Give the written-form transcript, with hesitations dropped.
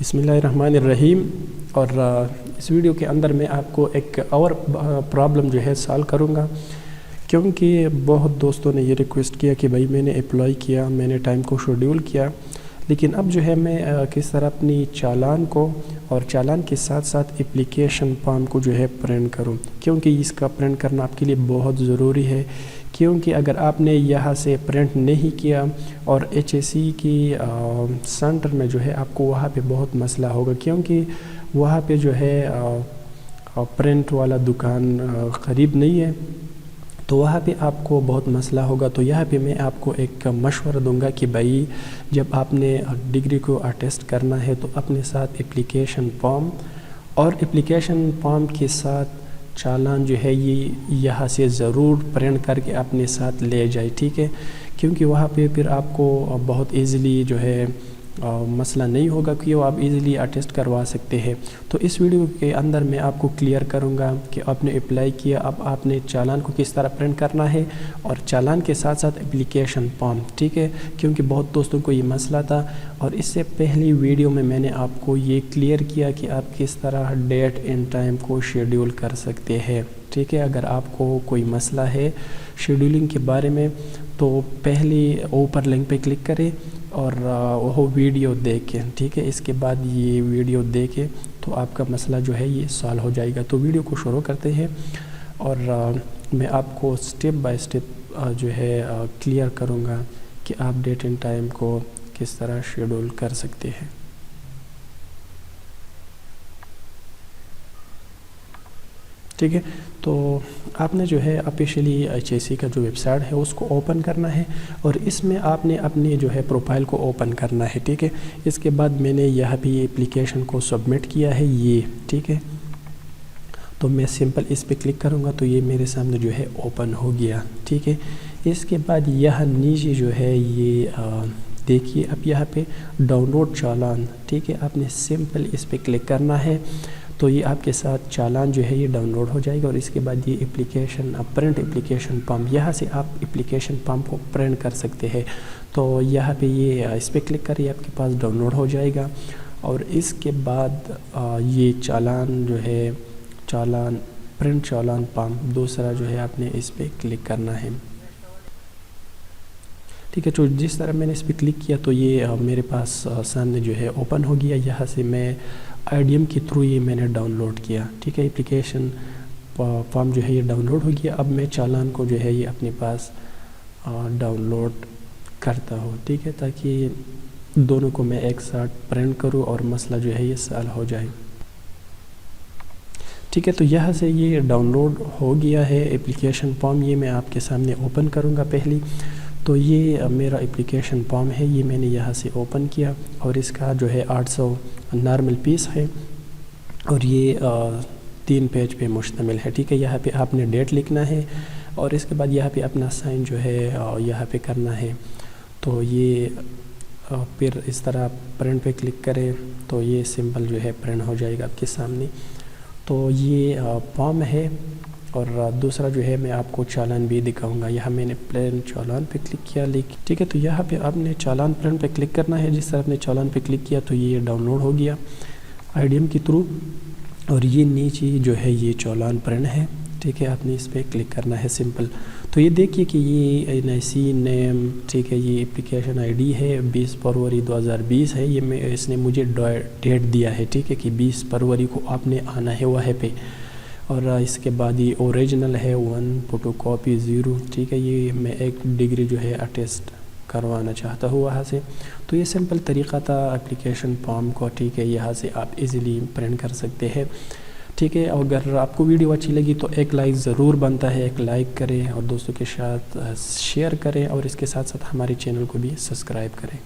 بسم اللہ الرحمن الرحیم۔ اور اس ویڈیو کے اندر میں آپ کو ایک اور پرابلم جو ہے سالو کروں گا، کیونکہ بہت دوستوں نے یہ ریکویسٹ کیا کہ بھائی میں نے اپلائی کیا، میں نے ٹائم کو شیڈول کیا، لیکن اب جو ہے میں کس طرح اپنی چالان کو اور چالان کے ساتھ ساتھ اپلیکیشن فارم کو جو ہے پرنٹ کروں، کیونکہ اس کا پرنٹ کرنا آپ کے لیے بہت ضروری ہے۔ کیونکہ اگر آپ نے یہاں سے پرنٹ نہیں کیا اور HEC کی سینٹر میں جو ہے آپ کو وہاں پہ بہت مسئلہ ہوگا، کیونکہ وہاں پہ جو ہے پرنٹ والا دکان قریب نہیں ہے، تو وہاں پہ آپ کو بہت مسئلہ ہوگا۔ تو یہاں پہ میں آپ کو ایک مشورہ دوں گا کہ بھائی جب آپ نے ڈگری کو اٹیسٹ کرنا ہے تو اپنے ساتھ اپلیکیشن فارم اور اپلیکیشن فارم کے ساتھ چالان جو ہے یہ یہاں سے ضرور پرنٹ کر کے اپنے ساتھ لے جائے، ٹھیک ہے؟ کیونکہ وہاں پہ پھر آپ کو بہت ایزیلی جو ہے مسئلہ نہیں ہوگا کہ وہ آپ ایزیلی اٹیسٹ کروا سکتے ہیں۔ تو اس ویڈیو کے اندر میں آپ کو کلیئر کروں گا کہ آپ نے اپلائی کیا، اب آپ نے چالان کو کس طرح پرنٹ کرنا ہے اور چالان کے ساتھ ساتھ اپلیکیشن فارم، ٹھیک ہے؟ کیونکہ بہت دوستوں کو یہ مسئلہ تھا، اور اس سے پہلی ویڈیو میں نے آپ کو یہ کلیئر کیا کہ آپ کس طرح ڈیٹ اینڈ ٹائم کو شیڈول کر سکتے ہیں، ٹھیک ہے؟ اگر آپ کو کوئی مسئلہ ہے شیڈولنگ کے بارے میں تو پہلے اوپر لنک پہ کلک کریں اور وہ ویڈیو دیکھیں، ٹھیک ہے؟ اس کے بعد یہ ویڈیو دیکھیں تو آپ کا مسئلہ جو ہے یہ سالو ہو جائے گا۔ تو ویڈیو کو شروع کرتے ہیں اور میں آپ کو سٹیپ بائی سٹیپ جو ہے کلیئر کروں گا کہ آپ ڈیٹ اینڈ ٹائم کو کس طرح شیڈول کر سکتے ہیں۔ ٹھیک ہے، تو آپ نے جو ہے آفیشیلی HEC کا جو ویب سائٹ ہے اس کو اوپن کرنا ہے، اور اس میں آپ نے اپنی جو ہے پروفائل کو اوپن کرنا ہے، ٹھیک ہے؟ اس کے بعد میں نے یہاں پہ یہ اپلیکیشن کو سبمٹ کیا ہے یہ، ٹھیک ہے؟ تو میں سمپل اس پہ کلک کروں گا تو یہ میرے سامنے جو ہے اوپن ہو گیا، ٹھیک ہے؟ اس کے بعد یہاں نیچے جو ہے یہ دیکھیے اب یہاں پہ ڈاؤن لوڈ چالان، ٹھیک ہے؟ آپ نے سمپل اس پہ کلک کرنا ہے تو یہ آپ کے ساتھ چالان جو ہے یہ ڈاؤن لوڈ ہو جائے گا، اور اس کے بعد یہ اپلیکیشن پرنٹ اپلیکیشن فارم، یہاں سے آپ اپلیکیشن فارم کو پرنٹ کر سکتے ہیں۔ تو یہاں پہ یہ اس پہ کلک کریے، آپ کے پاس ڈاؤن لوڈ ہو جائے گا، اور اس کے بعد یہ چالان جو ہے چالان پرنٹ چالان فارم دوسرا جو ہے آپ نے اس پہ کلک کرنا ہے، ٹھیک ہے؟ تو جس طرح میں نے اس پہ کلک کیا تو یہ میرے پاس سامنے جو ہے اوپن ہو گیا۔ یہاں سے میں IDM کے تھرو یہ میں نے ڈاؤن لوڈ کیا، ٹھیک ہے؟ اپلیکیشن فارم جو ہے یہ ڈاؤن لوڈ ہو گیا۔ اب میں چالان کو جو ہے یہ اپنے پاس ڈاؤن لوڈ کرتا ہوں، ٹھیک ہے؟ تاکہ دونوں کو میں ایک ساتھ پرنٹ کروں اور مسئلہ جو ہے یہ سالو ہو جائے، ٹھیک ہے؟ تو یہاں سے یہ ڈاؤن لوڈ ہو گیا ہے اپلیکیشن فارم، یہ میں آپ کے سامنے اوپن کروں گا پہلی۔ تو یہ میرا اپلیکیشن فارم ہے، یہ میں نے یہاں سے اوپن کیا، اور اس کا جو ہے 800 نارمل پیس ہے، اور یہ 3 پیج پہ مشتمل ہے، ٹھیک ہے؟ یہاں پہ آپ نے ڈیٹ لکھنا ہے، اور اس کے بعد یہاں پہ اپنا سائن جو ہے یہاں پہ کرنا ہے۔ تو یہ پھر اس طرح پرنٹ پہ کلک کریں تو یہ سمپل جو ہے پرنٹ ہو جائے گا آپ کے سامنے۔ تو یہ فارم ہے، اور دوسرا جو ہے میں آپ کو چالان بھی دکھاؤں گا۔ یہاں میں نے پلین چالان پہ کلک کیا، ٹھیک ہے؟ تو یہاں پہ آپ نے چالان پرنٹ پہ کلک کرنا ہے۔ جس طرح آپ نے چالان پہ کلک کیا تو یہ ڈاؤن لوڈ ہو گیا IDM کے تھرو، اور یہ نیچے جو ہے یہ چالان پرنٹ ہے، ٹھیک ہے؟ آپ نے اس پہ کلک کرنا ہے سمپل۔ تو یہ دیکھیے کہ یہ NIC نیم، ٹھیک ہے؟ یہ اپلیکیشن ID ہے، 20 فروری 2020 ہے، یہ اس نے مجھے ڈیٹ دیا ہے، ٹھیک ہے؟ کہ 20 فروری کو آپ نے آنا ہے وہاں پہ، اور اس کے بعد یہ اوریجنل ہے 1 فوٹو کاپی 0، ٹھیک ہے؟ یہ میں ایک ڈگری جو ہے اٹیسٹ کروانا چاہتا ہوں وہاں سے۔ تو یہ سمپل طریقہ تھا اپلیکیشن فارم کو، ٹھیک ہے؟ یہاں سے آپ ایزیلی پرنٹ کر سکتے ہیں، ٹھیک ہے؟ اگر آپ کو ویڈیو اچھی لگی تو ایک لائک ضرور بنتا ہے، ایک لائک کریں اور دوستوں کے ساتھ شیئر کریں، اور اس کے ساتھ ساتھ ہمارے چینل کو بھی سبسکرائب کریں۔